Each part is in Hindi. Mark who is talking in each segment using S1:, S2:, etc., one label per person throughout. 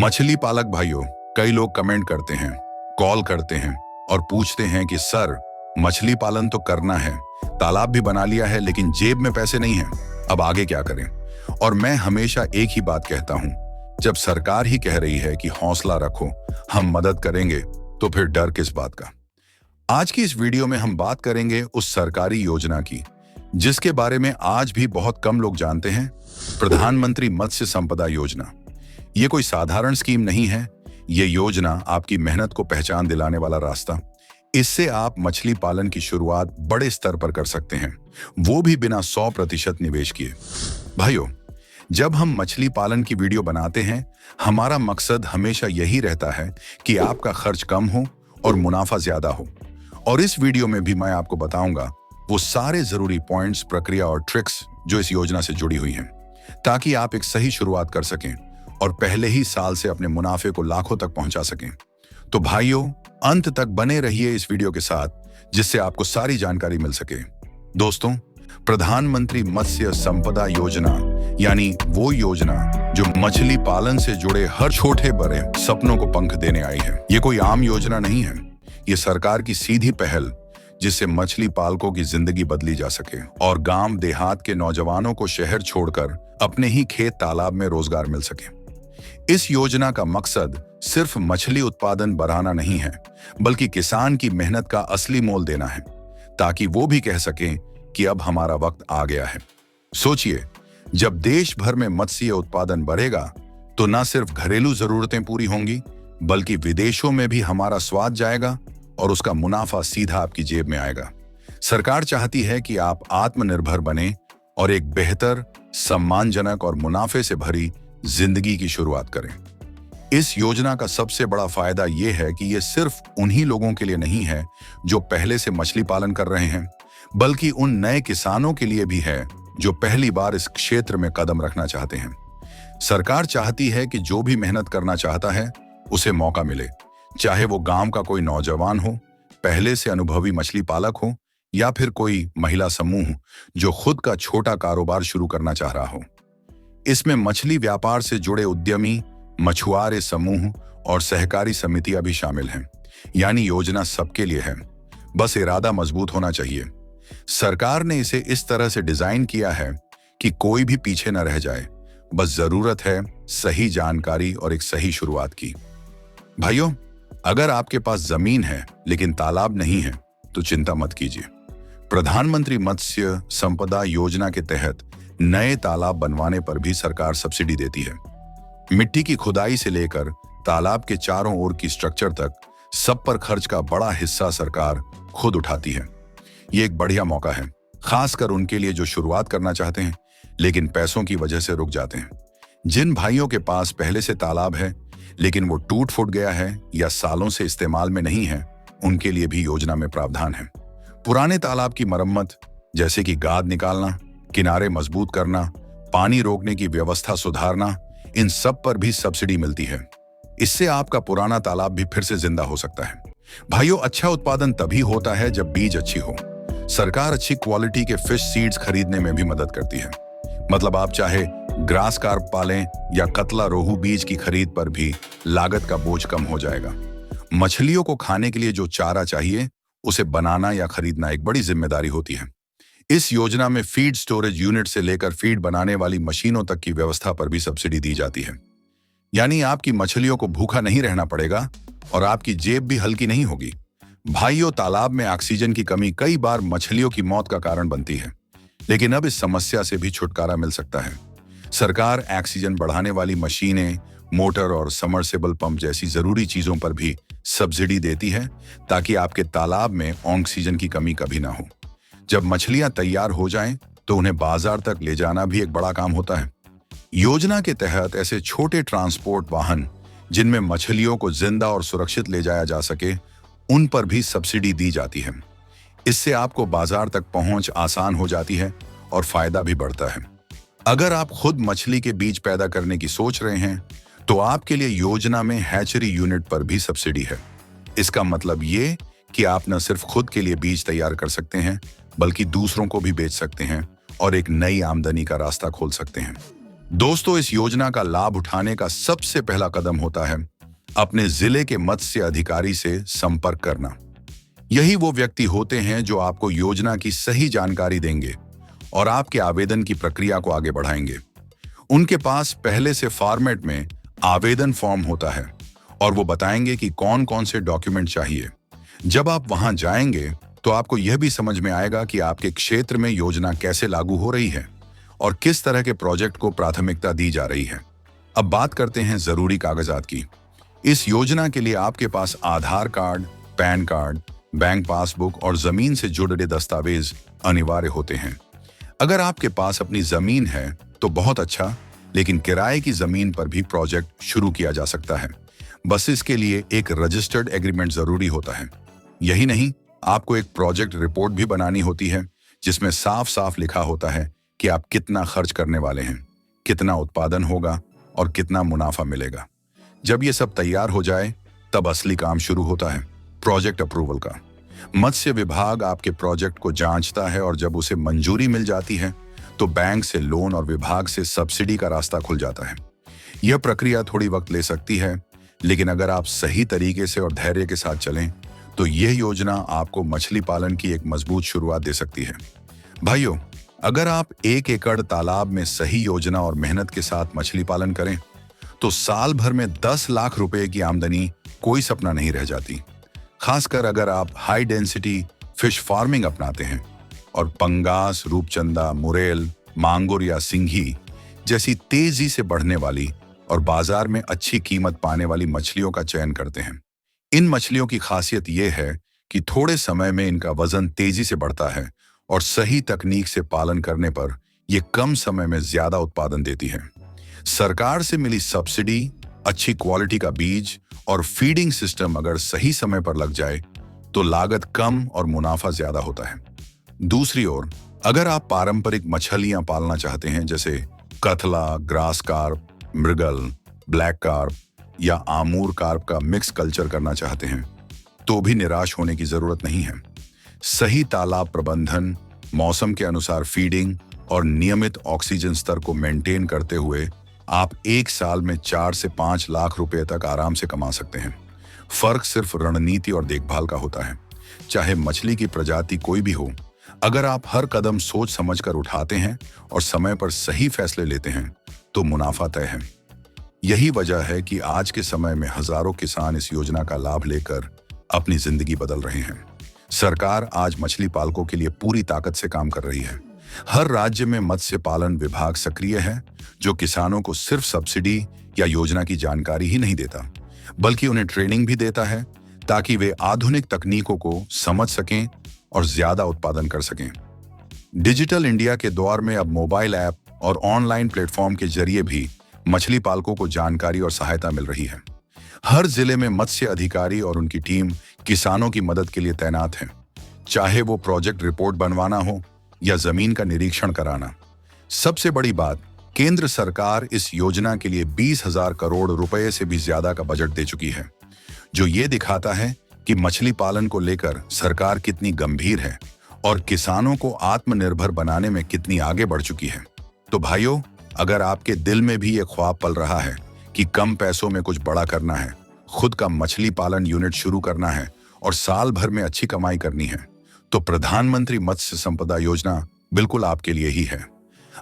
S1: मछली पालक भाइयों, कई लोग कमेंट करते हैं, कॉल करते हैं और पूछते हैं कि सर, मछली पालन तो करना है, तालाब भी बना लिया है, लेकिन जेब में पैसे नहीं हैं, अब आगे क्या करें। और मैं हमेशा एक ही बात कहता हूं, जब सरकार ही कह रही है कि हौसला रखो, हम मदद करेंगे, तो फिर डर किस बात का। आज की इस वीडियो में हम बात करेंगे उस सरकारी योजना की जिसके बारे में आज भी बहुत कम लोग जानते हैं, प्रधानमंत्री मत्स्य संपदा योजना। ये कोई साधारण स्कीम नहीं है, ये योजना आपकी मेहनत को पहचान दिलाने वाला रास्ता। इससे आप मछली पालन की शुरुआत बड़े स्तर पर कर सकते हैं, वो भी बिना 100% निवेश किए। भाइयों, जब हम मछली पालन की वीडियो बनाते हैं, हमारा मकसद हमेशा यही रहता है कि आपका खर्च कम हो और मुनाफा ज्यादा हो। और इस वीडियो में भी मैं आपको बताऊंगा वो सारे जरूरी पॉइंट्स, प्रक्रिया और ट्रिक्स जो इस योजना से जुड़ी हुई हैं, ताकि आप एक सही शुरुआत कर सकें और पहले ही साल से अपने मुनाफे को लाखों तक पहुंचा सकें। तो भाइयों, अंत तक बने रहिए इस वीडियो के साथ, जिससे आपको सारी जानकारी मिल सके। दोस्तों, प्रधानमंत्री मत्स्य संपदा योजना यानी वो योजना जो मछली पालन से जुड़े हर छोटे बड़े सपनों को पंख देने आई है। ये कोई आम योजना नहीं है, ये सरकार की सीधी पहल जिससे मछली पालकों की जिंदगी बदली जा सके और गांव देहात के नौजवानों को शहर छोड़कर अपने ही खेत तालाब में रोजगार मिल सके। इस योजना का मकसद सिर्फ मछली उत्पादन बढ़ाना नहीं है, बल्कि किसान की मेहनत का असली मोल देना है, ताकि वो भी कह सकें कि अब हमारा वक्त आ गया है। सोचिए, जब देश भर में मत्स्य उत्पादन बढ़ेगा तो न सिर्फ घरेलू जरूरतें पूरी होंगी, बल्कि विदेशों में भी हमारा स्वाद जाएगा और उसका मुनाफा सीधा आपकी जेब में आएगा। सरकार चाहती है कि आप आत्मनिर्भर बने और एक बेहतर, सम्मानजनक और मुनाफे से भरी जिंदगी की शुरुआत करें। इस योजना का सबसे बड़ा फायदा यह है कि यह सिर्फ उन्हीं लोगों के लिए नहीं है जो पहले से मछली पालन कर रहे हैं, बल्कि उन नए किसानों के लिए भी है जो पहली बार इस क्षेत्र में कदम रखना चाहते हैं। सरकार चाहती है कि जो भी मेहनत करना चाहता है उसे मौका मिले, चाहे वो गांव का कोई नौजवान हो, पहले से अनुभवी मछली पालक हो, या फिर कोई महिला समूह जो खुद का छोटा कारोबार शुरू करना चाह रहा हो। इसमें मछली व्यापार से जुड़े उद्यमी, मछुआरे समूह और सहकारी समितियां भी शामिल हैं। यानी योजना सबके लिए है, बस इरादा मजबूत होना चाहिए। सरकार ने इसे इस तरह से डिजाइन किया है कि कोई भी पीछे न रह जाए, बस जरूरत है सही जानकारी और एक सही शुरुआत की। भाइयों, अगर आपके पास जमीन है लेकिन तालाब नहीं है तो चिंता मत कीजिए। प्रधानमंत्री मत्स्य संपदा योजना के तहत नए तालाब बनवाने पर भी सरकार सब्सिडी देती है। मिट्टी की खुदाई से लेकर तालाब के चारों ओर की स्ट्रक्चर तक सब पर खर्च का बड़ा हिस्सा सरकार खुद उठाती है। ये एक बढ़िया मौका है, खासकर उनके लिए जो शुरुआत करना चाहते हैं लेकिन पैसों की वजह से रुक जाते हैं। जिन भाइयों के पास पहले से तालाब है लेकिन वो टूट फूट गया है या सालों से इस्तेमाल में नहीं है, उनके लिए भी योजना में प्रावधान है। पुराने तालाब की मरम्मत, जैसे कि गाद निकालना, किनारे मजबूत करना, पानी रोकने की व्यवस्था सुधारना, इन सब पर भी सब्सिडी मिलती है। इससे आपका पुराना तालाब भी फिर से जिंदा हो सकता है। भाइयों, अच्छा उत्पादन तभी होता है जब बीज अच्छी हो। सरकार अच्छी क्वालिटी के फिश सीड्स खरीदने में भी मदद करती है। मतलब आप चाहे ग्रास कार्प पालें या कतला रोहू बीज की खरीद पर भी लागत का बोझ कम हो जाएगा। मछलियों को खाने के लिए जो चारा चाहिए उसे बनाना या खरीदना एक बड़ी जिम्मेदारी होती है। इस योजना में फीड स्टोरेज यूनिट से लेकर फीड बनाने वाली मशीनों तक की व्यवस्था पर भी सब्सिडी दी जाती है। यानी आपकी मछलियों को भूखा नहीं रहना पड़ेगा और आपकी जेब भी हल्की नहीं होगी। भाइयों, तालाब में ऑक्सीजन की कमी कई बार मछलियों की मौत का कारण बनती है, लेकिन अब इस समस्या से भी छुटकारा मिल सकता है। सरकार ऑक्सीजन बढ़ाने वाली मशीनें, मोटर और समरसेबल पंप जैसी जरूरी चीजों पर भी सब्सिडी देती है, ताकि आपके तालाब में ऑक्सीजन की कमी कभी ना हो। जब मछलियां तैयार हो जाएं, तो उन्हें बाजार तक ले जाना भी एक बड़ा काम होता है। योजना के तहत ऐसे छोटे ट्रांसपोर्ट वाहन जिनमें मछलियों को जिंदा और सुरक्षित ले जाया जा सके, उन पर भी सब्सिडी दी जाती है। इससे आपको बाजार तक पहुंच आसान हो जाती है और फायदा भी बढ़ता है। अगर आप खुद मछली के बीज पैदा करने की सोच रहे हैं, तो आपके लिए योजना में हैचरी यूनिट पर भी सब्सिडी है। इसका मतलब ये कि आप न सिर्फ खुद के लिए बीज तैयार कर सकते हैं, बल्कि दूसरों को भी बेच सकते हैं और एक नई आमदनी का रास्ता खोल सकते हैं। दोस्तों, इस योजना का लाभ उठाने का सबसे पहला कदम होता है अपने जिले के मत्स्य अधिकारी से संपर्क करना। यही वो व्यक्ति होते हैं जो आपको योजना की सही जानकारी देंगे और आपके आवेदन की प्रक्रिया को आगे बढ़ाएंगे। उनके पास पहले से फॉर्मेट में आवेदन फॉर्म होता है और वो बताएंगे कि कौन कौन से डॉक्यूमेंट चाहिए। जब आप वहां जाएंगे तो आपको यह भी समझ में आएगा कि आपके क्षेत्र में योजना कैसे लागू हो रही है और किस तरह के प्रोजेक्ट को प्राथमिकता दी जा रही है। अब बात करते हैं जरूरी कागजात की। इस योजना के लिए आपके पास Aadhaar card, PAN card, bank passbook और जमीन से जुड़े दस्तावेज अनिवार्य होते हैं। अगर आपके पास अपनी जमीन है तो बहुत अच्छा, लेकिन किराए की जमीन पर भी प्रोजेक्ट शुरू किया जा सकता है। बस इसके लिए एक रजिस्टर्ड एग्रीमेंट जरूरी होता है। यही नहीं, आपको एक प्रोजेक्ट रिपोर्ट भी बनानी होती है जिसमें साफ साफ लिखा होता है कि आप कितना खर्च करने वाले हैं, कितना उत्पादन होगा और कितना मुनाफा मिलेगा। जब ये सब तैयार हो जाए तब असली काम शुरू होता है, प्रोजेक्ट अप्रूवल का। मत्स्य विभाग आपके प्रोजेक्ट को जांचता है और जब उसे मंजूरी मिल जाती है तो बैंक से लोन और विभाग से सब्सिडी का रास्ता खुल जाता है। यह प्रक्रिया थोड़ी वक्त ले सकती है, लेकिन अगर आप सही तरीके से और धैर्य के साथ चलें तो यह योजना आपको मछली पालन की एक मजबूत शुरुआत दे सकती है। भाइयों, अगर आप 1 एकड़ तालाब में सही योजना और मेहनत के साथ मछली पालन करें तो साल भर में 10 लाख रुपए की आमदनी कोई सपना नहीं रह जाती। खासकर अगर आप हाई डेंसिटी फिश फार्मिंग अपनाते हैं और पंगास, रूपचंदा, मुरेल, मांगुर या सिंघी जैसी तेजी से बढ़ने वाली और बाजार में अच्छी कीमत पाने वाली मछलियों का चयन करते हैं। इन मछलियों की खासियत यह है कि थोड़े समय में इनका वजन तेजी से बढ़ता है और सही तकनीक से पालन करने पर यह कम समय में ज्यादा उत्पादन देती है। सरकार से मिली सब्सिडी, अच्छी क्वालिटी का बीज और फीडिंग सिस्टम अगर सही समय पर लग जाए तो लागत कम और मुनाफा ज्यादा होता है। दूसरी ओर, अगर आप पारंपरिक मछलियां पालना चाहते हैं जैसे कतला, ग्रास कार्प, मृगल, ब्लैक कार्प या आमूर कार्प का मिक्स कल्चर करना चाहते हैं तो भी निराश होने की जरूरत नहीं है। सही तालाब प्रबंधन, मौसम के अनुसार फीडिंग और नियमित ऑक्सीजन स्तर को मेंटेन करते हुए आप 1 साल में 4 से 5 लाख रुपए तक आराम से कमा सकते हैं। फर्क सिर्फ रणनीति और देखभाल का होता है। चाहे मछली की प्रजाति कोई भी हो, अगर आप हर कदम सोच समझकर उठाते हैं और समय पर सही फैसले लेते हैं तो मुनाफा तय है। यही वजह है कि आज के समय में हजारों किसान इस योजना का लाभ लेकर अपनी जिंदगी बदल रहे हैं। सरकार आज मछली पालकों के लिए पूरी ताकत से काम कर रही है। हर राज्य में मत्स्य पालन विभाग सक्रिय है, जो किसानों को सिर्फ सब्सिडी या योजना की जानकारी ही नहीं देता, बल्कि उन्हें ट्रेनिंग भी देता है ताकि वे आधुनिक तकनीकों को समझ सकें और ज्यादा उत्पादन कर सकें। डिजिटल इंडिया के दौर में अब मोबाइल ऐप और ऑनलाइन प्लेटफॉर्म के जरिए भी मछली पालकों को जानकारी और सहायता मिल रही है। हर जिले में मत्स्य अधिकारी और उनकी टीम किसानों की मदद के लिए तैनात हैं, चाहे वो प्रोजेक्ट रिपोर्ट बनवाना हो या जमीन का निरीक्षण कराना। सबसे बड़ी बात, केंद्र सरकार इस योजना के लिए 20,000 करोड़ रुपए से भी ज्यादा का बजट दे चुकी है, जो ये दिखाता है कि मछली पालन को लेकर सरकार कितनी गंभीर है और किसानों को आत्मनिर्भर बनाने में कितनी आगे बढ़ चुकी है। तो भाइयों, अगर आपके दिल में भी ये ख्वाब पल रहा है कि कम पैसों में कुछ बड़ा करना है, खुद का मछली पालन यूनिट शुरू करना है और साल भर में अच्छी कमाई करनी है, तो प्रधानमंत्री मत्स्य संपदा योजना बिल्कुल आपके लिए ही है।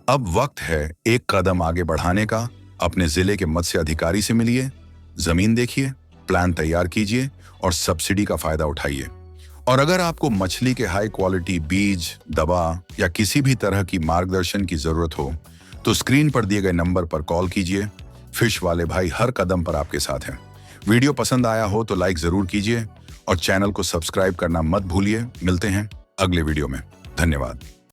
S1: अब वक्त है एक कदम आगे बढ़ाने का। अपने जिले के मत्स्य अधिकारी से मिलिए, जमीन देखिए, प्लान तैयार कीजिए और सब्सिडी का फायदा उठाइए। और अगर आपको मछली के हाई क्वालिटी बीज, दवा या किसी भी तरह की मार्गदर्शन की जरूरत हो तो स्क्रीन पर दिए गए नंबर पर कॉल कीजिए। फिश वाले भाई हर कदम पर आपके साथ हैं। वीडियो पसंद आया हो तो लाइक जरूर कीजिए और चैनल को सब्सक्राइब करना मत भूलिए। मिलते हैं अगले वीडियो में। धन्यवाद।